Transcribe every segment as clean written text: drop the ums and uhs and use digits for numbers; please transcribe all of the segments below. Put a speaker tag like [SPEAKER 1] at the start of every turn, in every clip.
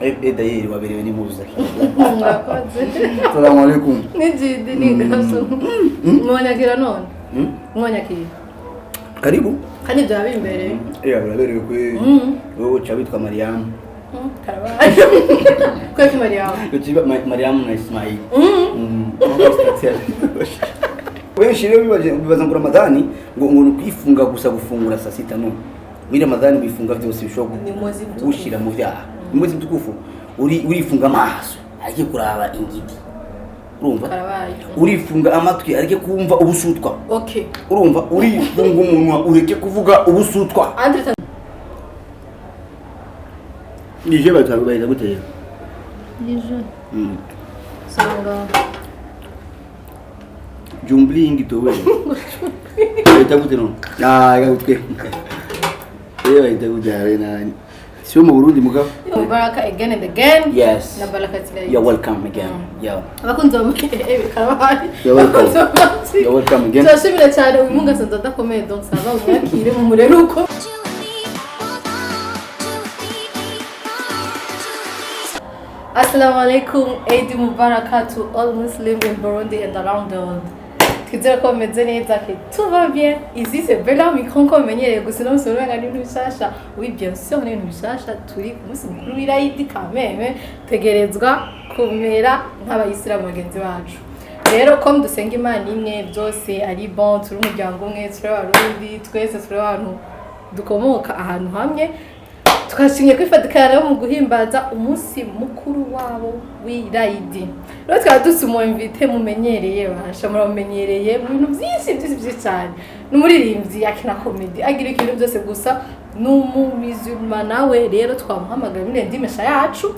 [SPEAKER 1] D'ailleurs waberewe ni muza.
[SPEAKER 2] Assalamu alaikum.
[SPEAKER 3] Mw'idini Gasore. Mwanyakira none? Mwanyakira.
[SPEAKER 1] Karibu.
[SPEAKER 3] Kandi byabe imbere.
[SPEAKER 1] Waberewe kwe. Wewe chabitwa Mariam.
[SPEAKER 3] Karabaye. Kwa Mariam.
[SPEAKER 1] Ukiba Mariam na Ismail. Wenshi rero bibaza ngo Ramadhani ngo kwifunga gusa gufungura saa sita no. Muri Ramadhani bifunga byose bishobora gushira mu byaha. Mwezi mtukufu urifunga amaso arike kuraba ingidi. Urumva? Urifunga amatwi arike kumva ubusutwa.
[SPEAKER 3] Okay.
[SPEAKER 1] Urumva? Urifunga umunwa ureke kuvuga ubusutwa. Nije batabaye gutera.
[SPEAKER 3] Nije. Sanga.
[SPEAKER 1] Jumbling towe. Ita guteno. Gutwe. Ita gutare na. Sio mu Burundi mugabo.
[SPEAKER 3] Mubaraka again and again.
[SPEAKER 1] Yes. You're welcome again. Yeah.
[SPEAKER 3] Abakunzi karabaye.
[SPEAKER 1] You're welcome again.
[SPEAKER 3] Turashimira cyane uyu munsi ndakomeye donc sava umwakire mu mureruko. Assalamu alaikum, Eid Mubarak to all Muslims in Burundi and around the world. Twizere ko meze neza ke tout va bien. Ici c'est Bella micro menyereye gusa no musoro ngani n'ibishasha. Oui bien sûr ni n'ibishasha turi ku munsi mukuru w'Laïdi kameme tegerezwa kumera nk'abayisilamu bagenzi bacu. Rero ko dusenga Imana imwe byose ari bon turi umuryango umwe turi abarundi twese turi abantu dukomoka ahantu hamwe. Twashimye kwifatikana mu guhimbaza umunsi mukuru wabo w'Laïdi. Rero twadusa invite mumenyereye basha muramenyereye mu bintu byinshi cyane. N'umuririmbyi akina comedy agira ikintu byose gusa n'umumizuma nawe rero twamuhamagara muri ndimesha yacu.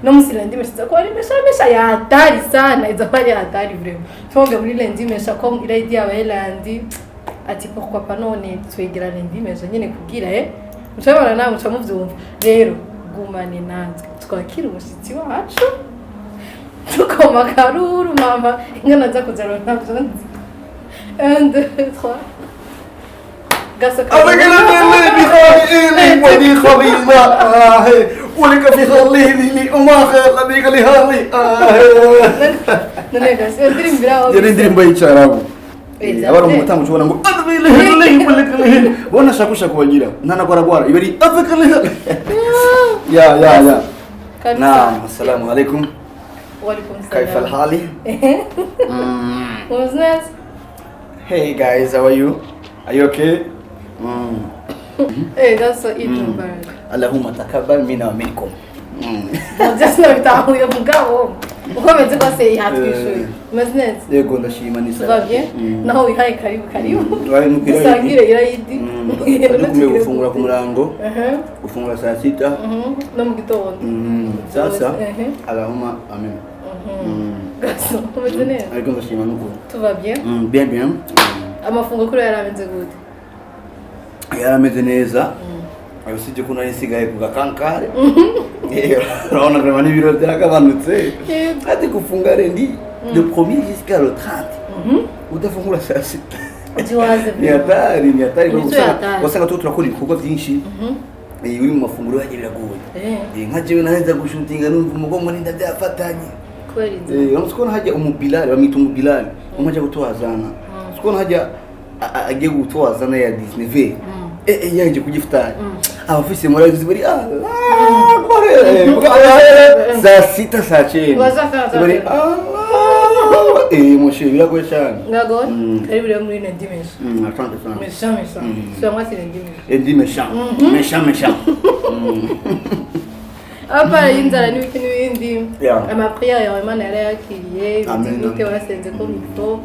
[SPEAKER 3] No musile ndimesha ko ari mesha ya hatari sana izapari hatari vraiment. Twonge muri ndimesha ko Laïdi y'abayelandi ati pourquoi pas none twegera ndimesha nyine kugira Mshabara na mchamuvyumva rero gumane nanzwe twakira umushitsi wacu tukoma karuru mama ingana za kuzaro ntabyo and 3 Gasore
[SPEAKER 2] بخير ودي خبيبة ولك في خليه لي وما خير لديك لهالي يريدين بيتشارابو abara umutamu ushobora ngo bona shakusha kubagira nana kwaragwara ibiri afakale ya naam assalamu alaikum
[SPEAKER 3] wa alaikum salam
[SPEAKER 2] kayfa alhali
[SPEAKER 3] what's next
[SPEAKER 2] hey guys how are you okay
[SPEAKER 3] hey that's so Eid Mubarak
[SPEAKER 2] Allahumma takabbal minna wa minkum
[SPEAKER 3] just no bitahu ya mugabo ukomeze ko se yatwishuye maznet
[SPEAKER 2] yego ndashima ni
[SPEAKER 3] ça va bien naho wihaye karibu dusangire Laïdi
[SPEAKER 2] nukumwe gufungura ku murango gufungura saa sita
[SPEAKER 3] no mu gitondo
[SPEAKER 2] sasa Allahumma amen
[SPEAKER 3] gaso ukomeze neza
[SPEAKER 2] ariko ndashima nuko
[SPEAKER 3] tout va bien
[SPEAKER 2] bien
[SPEAKER 3] amafungo kuri yarameze gute
[SPEAKER 2] yarameze neza abasije ko nari sigaye ku gakankare urabona ko mani biro byagabanutse ati gufunga rendi le premier jusqu'à le 30 udafungura saa sita ni hatari wasanga turakora ibikorwa byinshi uri mu mafunguro yaje biragoye nka jewe nahenza gushutinga numva umugongo ninda byafatanye
[SPEAKER 3] kweli
[SPEAKER 2] uramutse hajya umubilali bamwita umubilali umajya gutwazana sikona hajya agiye gutwazana ya Disney yaje kugifitanya abafise murazi bari saa sita saa cyenda bari moshe biragoye cyane
[SPEAKER 3] ngago karibu rero muri ndimesha
[SPEAKER 2] asante sana
[SPEAKER 3] mesha sio mwasi ndimesha
[SPEAKER 2] mesha
[SPEAKER 3] apa inzara n'ibindi ama prière ya Imana yarayakiriye bitute warasenze ko mito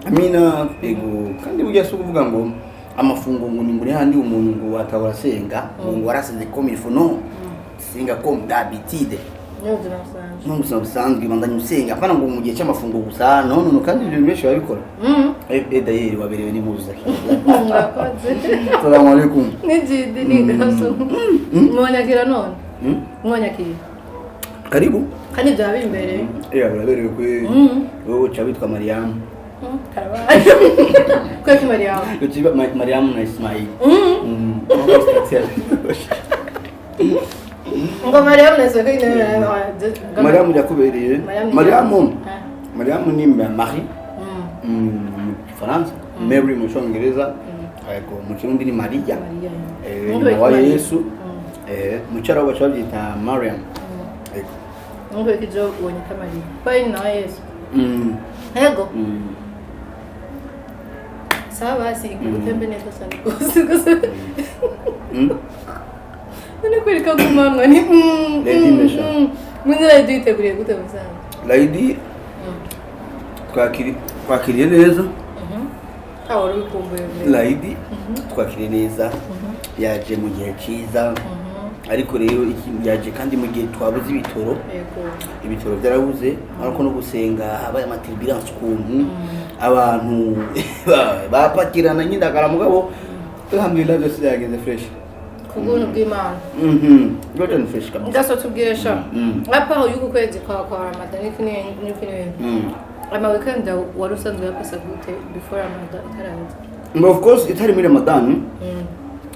[SPEAKER 2] amina ego kandi burya so kuvuga ngo amafungo ngo ni handi umuntu ngo watawarasenga ngo warasenze ko mifuno singa ko d'habitude no musanzwe bandanye usenga apana ngo mu gihe cy'amafungo gusa no kandi ibyo benshi babikora d'ailleurs waberewe ni muza. Assalamu alaikum.
[SPEAKER 3] Mw'idini Gasore. Mwanyakira none? Mwanyakira.
[SPEAKER 1] Karibu.
[SPEAKER 3] Kandi byabe imbere.
[SPEAKER 1] Birabaye kwe. Wewe chabitwa Mariam.
[SPEAKER 3] Karabaye. Kwa Mariam.
[SPEAKER 1] Ukiba Mariam na Ismail.
[SPEAKER 3] ngo Mariam nese ko ine
[SPEAKER 2] Mariam yakubereye Mariam ni Marie France Mary mu Cyongereza ariko mu Kirundi ni Maria wa Yesu mu cyaro bacyita Mariam
[SPEAKER 3] ngo kijo wonyeka Maria pai na Yesu ego sawa si kutembe neza sana gusa none kwereka kumanywa ni
[SPEAKER 2] Laïdi mesha
[SPEAKER 3] munzi laïdi iteguriye gute musanze
[SPEAKER 2] Laïdi twakiriye neza
[SPEAKER 3] aho uri kumbuye
[SPEAKER 2] Laïdi twakiriye neza yaje mu gihe cyiza ariko rero yaje kandi mu gihe twabuze ibitoro byarabuze ariko no gusenga habaye amatiribirance ukuntu abantu bapakirana nyindagara mugabo alhamdulillah byose yageze fresh
[SPEAKER 3] kubuntu bw'Imana
[SPEAKER 2] goten fresh kamwe
[SPEAKER 3] ndaso tubwiresha apa aho yuko kwezi kwa Ramadan ni ama weekend wari usanzwe yapasa gute before Ramadan
[SPEAKER 2] of course itari muri Ramadan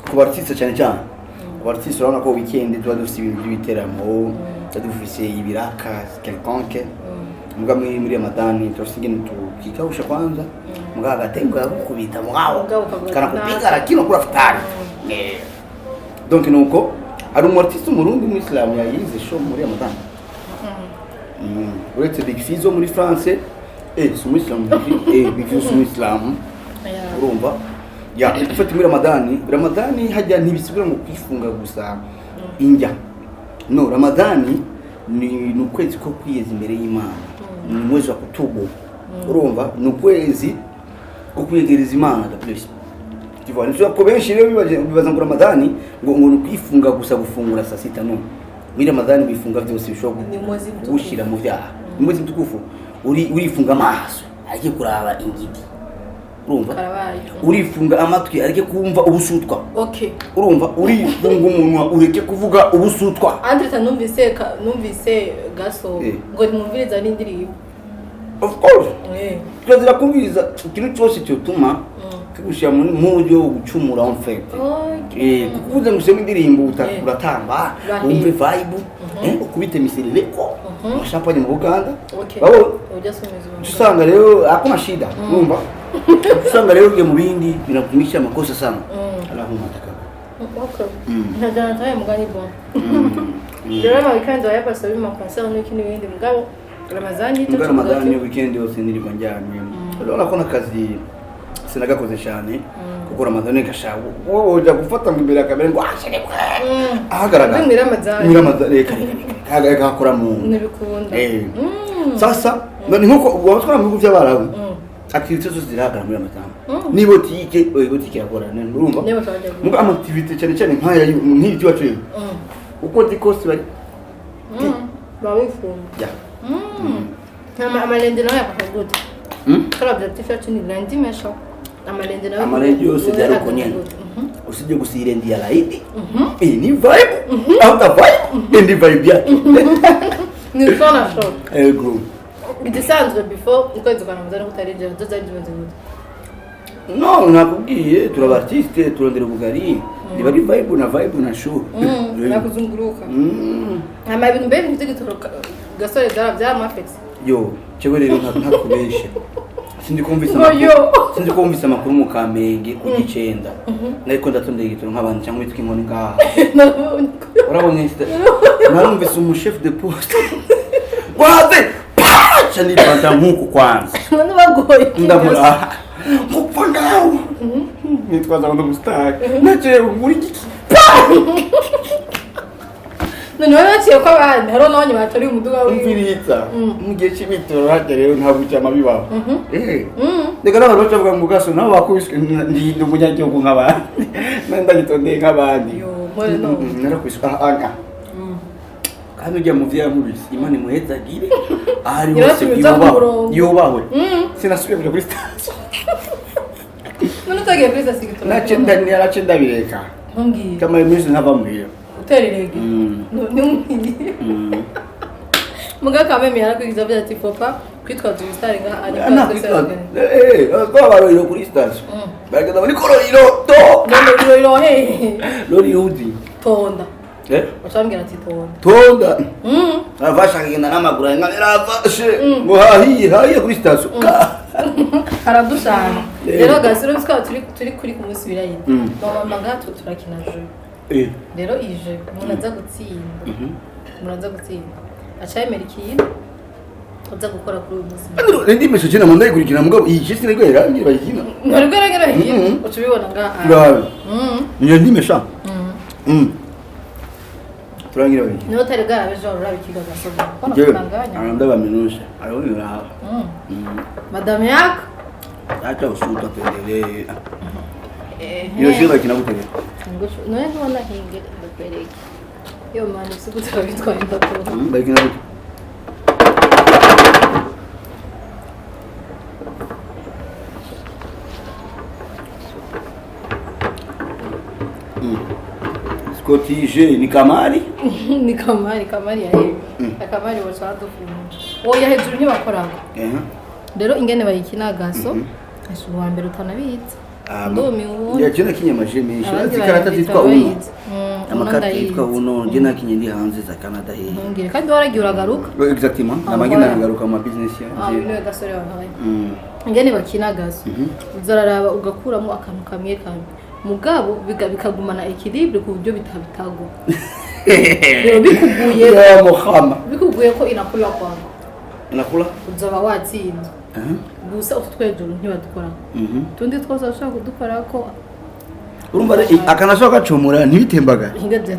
[SPEAKER 2] ku bartiste cyane abartiste urabona ko weekend tuba dufite ibintu by'ibiteramo dufise ibiraka canke muga muri Ramadan tusigene tukikawusha kwanza muga gatenga kubita mugabo kana kupiga lakini kula futari donc nuko ari umartiste umurundi mu Islam yayize show muri Ramadan uretse Big Fizzo muri France su Islam Big Fizzo mu Islam urumva ya ufite muri Ramadan hajya ntibisubira mu kwifunga gusa injya no Ramadan ni ukwezi ko kwiyeza imbere y'Imana ni mwezi wa kutubu urumva ni ukwezi ko kwiyegereza Imana da plus tivwa nishobora ko benshi rero bibaza ngo Ramadan ngo kwifunga gusa gufungura saa sita no muri Ramadan bifunga byose bishobora gushira mu byaha ni mwezi mtukufu urifunga amaso agiye kuraba ingidi urumva urifunga amatwi areke kumva ubusutwa urumva urifunga umunwa ureke kuvuga ubusutwa
[SPEAKER 3] Andreta numvise Gasore ngo nimumviriza n'indirimbo
[SPEAKER 2] of course twazira kumviriza ikintu cyose cyotuma kigushya muri mujyo gucumura en fait kukuvuza ngo sema indirimbo uratamba umve vibe ukubite miserere ko mashapanye mu Buganda babo usanga rero hakuna shida urumva usanga rero ugiye mu bindi binakumisha amakosa sana Allahumma takabbar
[SPEAKER 3] ntajana taye mugani bon rero ma weekend wa yapa sabi ma concert n'iki n'ibindi mugabo
[SPEAKER 2] Ramadan weekend yose niriko njyanye urabona ko nakazi sinagakoze cyane kuko Ramadan gashawo woja gufata mu imbere akabere ngo ashire ahagaragara
[SPEAKER 3] muri Ramadan
[SPEAKER 2] kaga gakora mu
[SPEAKER 3] nibikunda
[SPEAKER 2] sasa ni nkuko watwara mu bihugu by'abarabu activité zose zirahagarara muri Ramadan ni botike yakorana urumva muga activité cyane nkaya nk'ibyo wacu uko dikosi bari
[SPEAKER 3] bawifunga amalende nayo yakakagute kala objectif yacu ni lundi mesha amalende
[SPEAKER 2] yose daruko nyene usije gusirendi ya laidi ni vibe after vibe ndi vibe ya
[SPEAKER 3] ni sona show
[SPEAKER 2] group
[SPEAKER 3] bidisanzwe before ukwezi kwa Ramadan kutarenje zazari zimaze
[SPEAKER 2] no nakubwiye turabartiste turondera ubugari niba ari vibe na show
[SPEAKER 3] nakuzunguruka ama ibintu mbere ntigitoroka Gasore byamafex
[SPEAKER 2] yo cyewe rero ntakubeshe sindi kumvisa amakuru mu Kamenge ku gicenda nariko ndatondeye igitoro nk'abantu cyangwa bitwa inkoni ngaha urabonye narumvise chef de poste waze cyane panta nkuko kwanza
[SPEAKER 3] none bagoye
[SPEAKER 2] ndabura kupfa ngaho nitwaza ngo gustaka naje muri giki
[SPEAKER 3] none waciye ko abandi haro nabonye batari umuduga
[SPEAKER 2] w'imviriza mu gihe cy'ibitoro hajya rero ntabwo cyama bibaho ndeka n'abantu bacavuga ngo Gasore nabo bakubiswe ndi umunyagihugu nk'abandi ndagitondeye nk'abandi narakubiswe anga kandi ujya mu vyamubisi Imana imuhezagire ahari hose yubahwe sinasubira kuri station
[SPEAKER 3] none utagiye kuri station
[SPEAKER 2] nacenda bireka kama imisi nkavambwiye
[SPEAKER 3] utererege muga kameme yarakwigiza bya ati popa kwitwa Star nga
[SPEAKER 2] ari kwa bariro kuri station bagenda muri kororiro to
[SPEAKER 3] loriro he
[SPEAKER 2] loriro udi
[SPEAKER 3] tonda Bacambwira ati
[SPEAKER 2] tonda avasha kugenda n'amaguru nkamera ngo hahiye kuri station
[SPEAKER 3] aradushana rero Gasore twaba turi kuri kumusi birayine mama ngato turakina jeu rero ije munaza gutsinda acayemera ikintu uza gukora kuri uyu musi
[SPEAKER 2] ndi mesho cyane mundaye kurikina mugabo iyi cyese nego yarangira bayikina
[SPEAKER 3] ngaragara hino ucubibona ngaha
[SPEAKER 2] bravo ndi mesha turangira biki
[SPEAKER 3] niho tarigara bejo urabikiga Gasore kono kunanganya
[SPEAKER 2] ndaba minusha arabona hapo
[SPEAKER 3] madame yako
[SPEAKER 2] acha usuta pendele iyo shira kinagutege
[SPEAKER 3] Noneho na hinge ndakwereke yo mani sikutara bitwaye ndakuru
[SPEAKER 2] bakina Scotije ni kamari
[SPEAKER 3] ni kamari ya hewe akamari washaka kufunga oya hejuru ntibakoraga rero ingene bayikina Gaso ashuru wa mbere utanabitse ndomi uwo
[SPEAKER 2] yakina kinyamaje menshi zikarata zitwa uno amakarata yitwa uno je nakinye ndi hanze za Canada he
[SPEAKER 3] ngire kandi waragiye uragaruka
[SPEAKER 2] exactement namagina nagaruka mu business
[SPEAKER 3] yanje niwe Gasore wahaye ingene bakina Gaso uzararaba ugakuramo akantu kamwe mugabo bikagumana equilibre ku buryo bitabitago rero bikuguye ko inakula kwangu uzaba watsinze gusa utwejuru ntibadukora tundi twose ashaka kudukora ko
[SPEAKER 2] urumva akanashaka gacumura ntibitembaga
[SPEAKER 3] higaje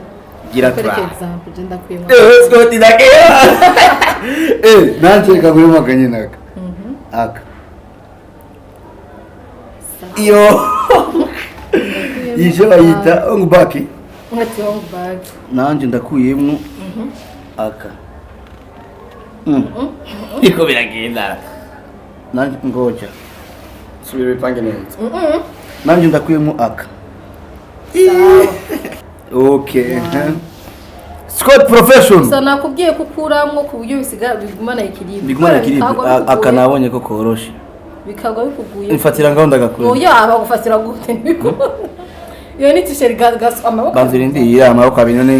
[SPEAKER 2] gira tra
[SPEAKER 3] example je ndakwima
[SPEAKER 2] Scott ndake nanje kagure maganye naka aka iyo ije bayita ongubaki
[SPEAKER 3] ngati ongubaki
[SPEAKER 2] nanje ndakuyemwo aka iko biragenda nanje ngoja subire pange neza nanje ndakuyemwo aka okay Scott profession
[SPEAKER 3] sana kubwiye kukuramwo ku buryo bisigara bigumana equilibre
[SPEAKER 2] aka nabonye ko koroshe
[SPEAKER 3] bikagwa bikuguye
[SPEAKER 2] mfatira ngaho ndagakura
[SPEAKER 3] oya abagufatira gute niko yo ni t-shirt Gaso amaboko
[SPEAKER 2] banzira ndi ya amaboko abino ne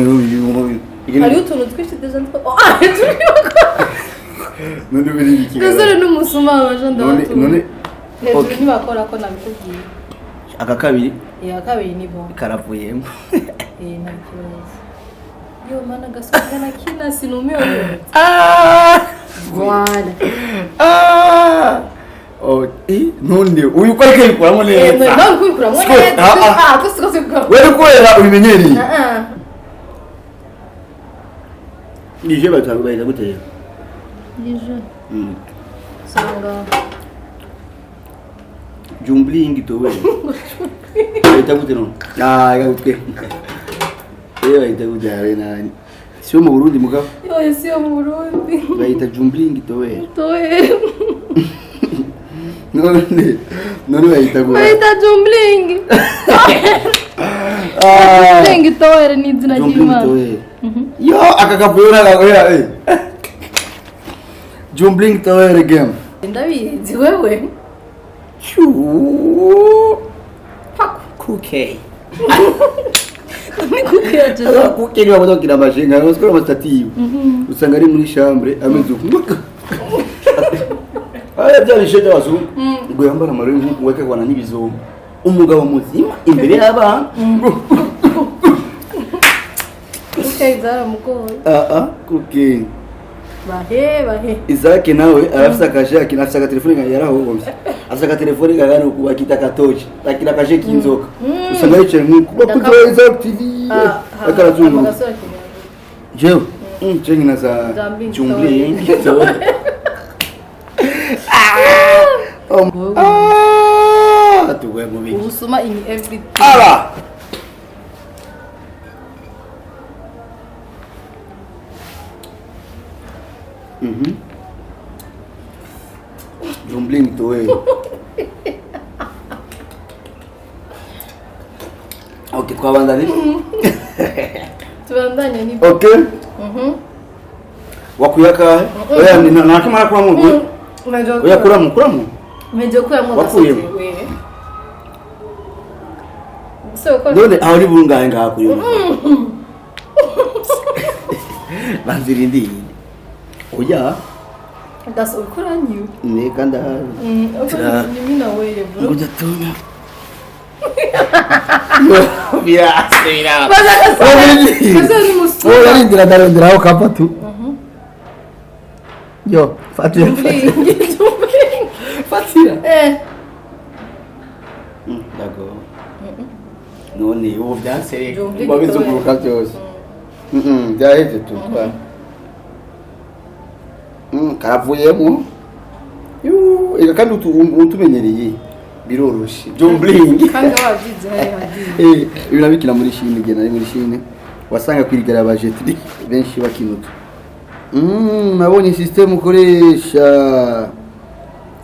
[SPEAKER 3] ari utuntu twinshi deja ntwa
[SPEAKER 2] none biri iki
[SPEAKER 3] Gasore n'umusuma waje ndabatu
[SPEAKER 2] none
[SPEAKER 3] hejuru ntibakora ko nabikubwiye
[SPEAKER 2] aka kabiri
[SPEAKER 3] ya kabiri ni bo
[SPEAKER 2] karavuyemo
[SPEAKER 3] nakibaza yo mana Gasore na kina sinumio voilà none uyu ko ariko yikuramo neza none ko yikuramo neza tusikose ko
[SPEAKER 2] wewe kwera ubimenyeri nije batagubaheza gutera
[SPEAKER 3] nije sanga
[SPEAKER 2] jumbling towe bayita gute no gutwe bayita gutare nani sio mu Burundi mugabo
[SPEAKER 3] yo sio mu Burundi
[SPEAKER 2] bayita jumbling towe none bayita gutare
[SPEAKER 3] bayita jumbling jumbling towe ni izina ry'Imana
[SPEAKER 2] yo akakapura nawe jumbling towe game
[SPEAKER 3] ndabizi wewe
[SPEAKER 2] kuke
[SPEAKER 3] kuke
[SPEAKER 2] ni wabona kina mashinga usikora mastatiyo usanga ari muri chambre ameze uko aya byarisheta wasu ngo yambara amaro y'inkuku weke kwana n'ibizomo umugabo muzima imbere y'abana
[SPEAKER 3] kuke zaramugoye
[SPEAKER 2] kuke
[SPEAKER 3] bahe
[SPEAKER 2] Isaki nawe arafisa kashe akinafisa telefone yarahogombye asaka telefone gagano kuba kitakatoje lakini kashe kinzoka usanga yicaye nkuko bakuzo Isaac TV akarazungu je chengi na za jumbling tuwe mubi
[SPEAKER 3] usuma in everything
[SPEAKER 2] ala jumbling towe okay twabandanye
[SPEAKER 3] tubandanye ni
[SPEAKER 2] okay wakuyaka oya nakimara kwa mungu oya kuramu
[SPEAKER 3] meje kuramu
[SPEAKER 2] wakuyemo
[SPEAKER 3] so ko
[SPEAKER 2] none aho ni bungaye ngakuriyo
[SPEAKER 1] banzirindi oya
[SPEAKER 3] Gasore kuranyu
[SPEAKER 1] ne kanda
[SPEAKER 3] ni mina wewe bro
[SPEAKER 1] ngoja tuna bira
[SPEAKER 3] Gasore musu
[SPEAKER 1] oya ndira aho kapatu yo fatira fatira dago none ubu byansereka babizunguruka byose byaheze tu karavuyemo ega kandi utumenyereye biroroshe jumbling
[SPEAKER 3] kandi wabyize hari
[SPEAKER 1] birabikira muri shine gena muri shine wasanga kwirigara abajetri benshi bakinuta nabonye system ukoresha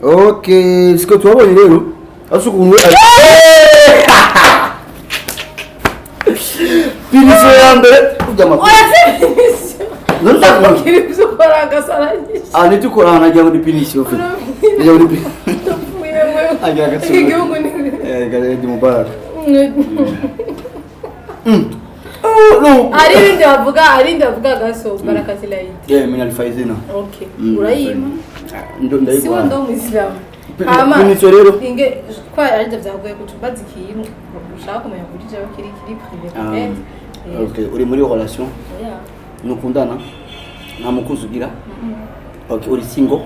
[SPEAKER 1] okay siko twabonye rero asukunwe Piniso yambere kujya makuru
[SPEAKER 3] Nontakiri bizukora Gasore
[SPEAKER 1] ni tukora najya muri pinisio fe najya muri pinisio ajya Gasore
[SPEAKER 3] igihugu ni
[SPEAKER 1] Eid Mubarak
[SPEAKER 3] no arinde bavuga Gasore barakati laïdi
[SPEAKER 1] mimi nalifaizi na
[SPEAKER 3] okay urayima
[SPEAKER 1] ndo
[SPEAKER 3] si ndo muislamu
[SPEAKER 1] pinisio rero
[SPEAKER 3] inge kwa arinde byagoye kutubaza ikintu ushaka kumenya kuri cyo kiri privé
[SPEAKER 1] okay uri muri relation nukundana nta mukuzi ugira okay uri single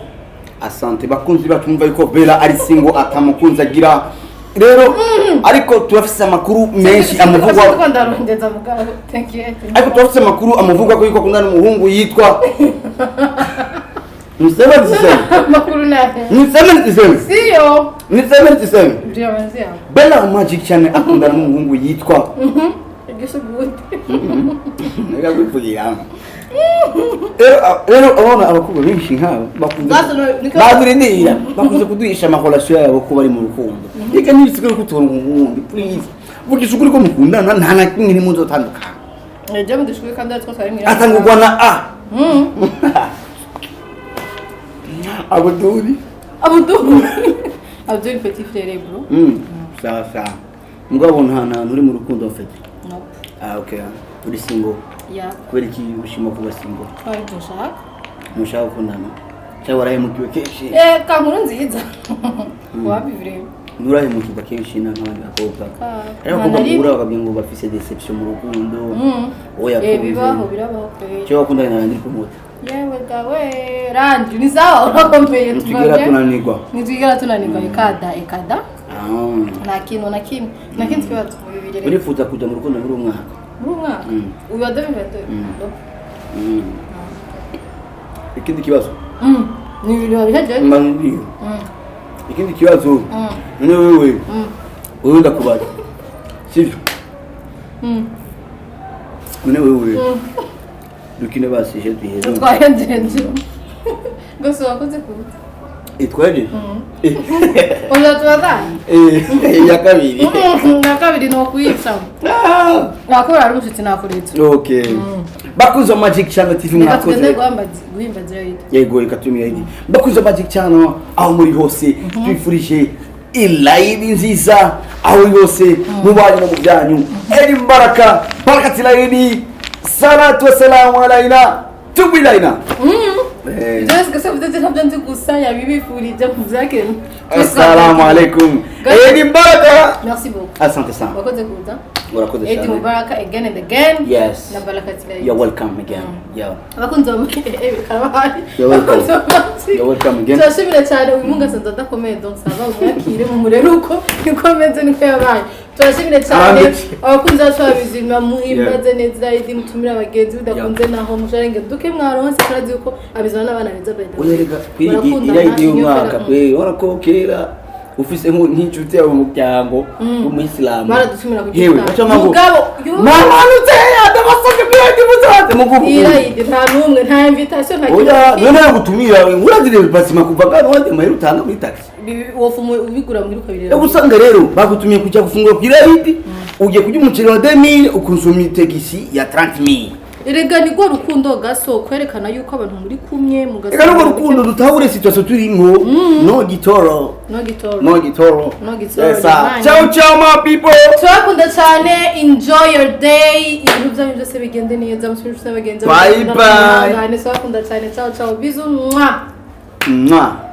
[SPEAKER 1] asante bakunzi batumva yuko Bella ari single atamukunzi agira rero ariko turafise amakuru menshi amuvugwa ariko turafise amakuru amuvugwa ko yuko kundana umuhungu yitwa ni 77
[SPEAKER 3] makuru nahe
[SPEAKER 1] ni 77
[SPEAKER 3] siyo
[SPEAKER 1] ni 77
[SPEAKER 3] byabanzia
[SPEAKER 1] Bella magic cyane akundana n'umuhungu yitwa nega kwivugira rero abona abakobwa benshi nkabo bakunze kuduhisha amakorasiyo yabo ko bari mu rukundo reka nibisigaye kutonga umuhungu please vugisha ukuri ko mukundana nta na kimwe ni munzo tandukana
[SPEAKER 3] ejo mugishwe kandi atwo twari mwira
[SPEAKER 1] atangurwa na Abdul
[SPEAKER 3] petit frère bro
[SPEAKER 1] sawa mugabo nta uri mu rukundo afite
[SPEAKER 3] no
[SPEAKER 1] okay uri single kubera iki ushima kuba single mushaka kundana cyangwa warahemukiwe kenshi
[SPEAKER 3] kankuru nziza wabivire
[SPEAKER 1] nurahemukiwe kenshi n'abandi bakobwa ariko bakubura bakabwira ngo bafise deception mu rukundo oya
[SPEAKER 3] bibaho birabaho
[SPEAKER 1] cyo wakundana na ndi kumota
[SPEAKER 3] yewe gawe randi ni sawa urakomeye
[SPEAKER 1] nitwigera tunanirwa
[SPEAKER 3] ekada na kintu kibazo bibiri
[SPEAKER 1] urifuza kujya mu rukundo muri umwaka uyu wa 2022 ikindi kibazo
[SPEAKER 3] ni ibintu bihaje
[SPEAKER 1] ikindi kibazo none wewe ndakubaza sivyo none wewe dukine basije duheze
[SPEAKER 3] twahendenje Gusa wakoze kuza
[SPEAKER 1] itwaje
[SPEAKER 3] oya twadani
[SPEAKER 1] ya kabiri
[SPEAKER 3] no kuyitsa nakora ari umushitsi nakuretse
[SPEAKER 1] okay bakuza Magic Channel TV mwakoze
[SPEAKER 3] guhimba ziraidi
[SPEAKER 1] yego ikatumira idi bakuza Magic Channel aho muri hose twifurije ilaidi nziza aho yose mubanye mu byanyu eri baraka barakati laidi salatu wassalamu alaina tubilaina
[SPEAKER 3] Just que ça vous êtes bien de gusa ya bibi furi de muzake.
[SPEAKER 1] Assalamu alaikum. Edi baraka.
[SPEAKER 3] Merci beaucoup.
[SPEAKER 1] Asante sana.
[SPEAKER 3] Wakoze kuza.
[SPEAKER 1] Warakoze sana.
[SPEAKER 3] Edi mubaraka again and again.
[SPEAKER 1] Yes.
[SPEAKER 3] Na barakati la.
[SPEAKER 1] You're welcome again. Yeah.
[SPEAKER 3] Abakunzi bamwe karabari.
[SPEAKER 1] You're welcome. You're welcome again.
[SPEAKER 3] Turashimira cyane uyu munga sanza dakomeye donc sava umwakire mu mureruko nikomeze niko yabaye. Turashimira cyane abakunzi bacu babizima muhimbaze neza idi mutumira abagenzi bidakunze naho musharenge duke mwaronse karazi uko abizana n'abana beza beda.
[SPEAKER 1] Uyerega kwira idi umwaka kwe warakokera ufise nk'inshuti yawe mu muryango w'umuyisilamu
[SPEAKER 3] baradutumira kugira
[SPEAKER 1] mugabo mama nuteye adabasaka byandi muzate mugugu
[SPEAKER 3] idi nta numwe nta invitation nta
[SPEAKER 1] oya none gutumira uradire basima kuva ngano wande mahera utanga muri taxi
[SPEAKER 3] wofumu ubigura muri kabiri
[SPEAKER 1] usanga rero bagutumiye kujya gufungura kwira idi ugiye kujya umuceri wa 2000 ukonsoma itegisi ya 30000
[SPEAKER 3] erega ni gwa rukundo gaso kwerekana yuko abantu muri kumye mu gaso
[SPEAKER 2] ega no rukundo dutahure situation turimo no gitoro ciao ciao my people
[SPEAKER 3] turakunda cyane enjoy your day ibintu byanyu byose bigende neza musubire bagenza
[SPEAKER 2] bye bye
[SPEAKER 3] turakunda cyane ciao ciao bisous
[SPEAKER 2] mwah